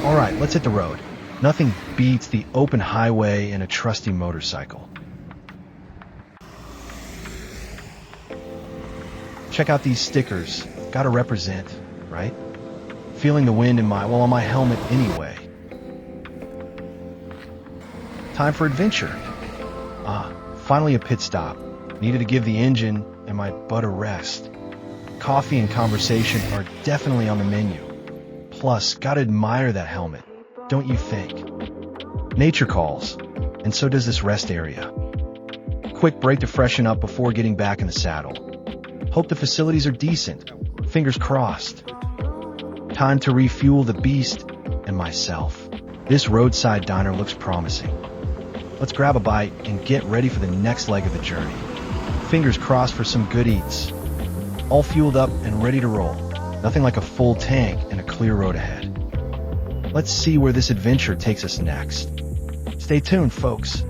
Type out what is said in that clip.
All right, let's hit the road. Nothing beats the open highway and a trusty motorcycle. Check out these stickers. Gotta represent, right? Feeling the wind on my helmet anyway. Time for adventure. Finally a pit stop. Needed to give the engine and my butt a rest. Coffee and conversation are definitely on the menu. Plus, gotta admire that helmet, don't you think? Nature calls, and so does this rest area. Quick break to freshen up before getting back in the saddle. Hope the facilities are decent. Fingers crossed. Time to refuel the beast and myself. This roadside diner looks promising. Let's grab a bite and get ready for the next leg of the journey. Fingers crossed for some good eats. All fueled up and ready to roll. Nothing like a full tank and a clear road ahead. Let's see where this adventure takes us next. Stay tuned, folks.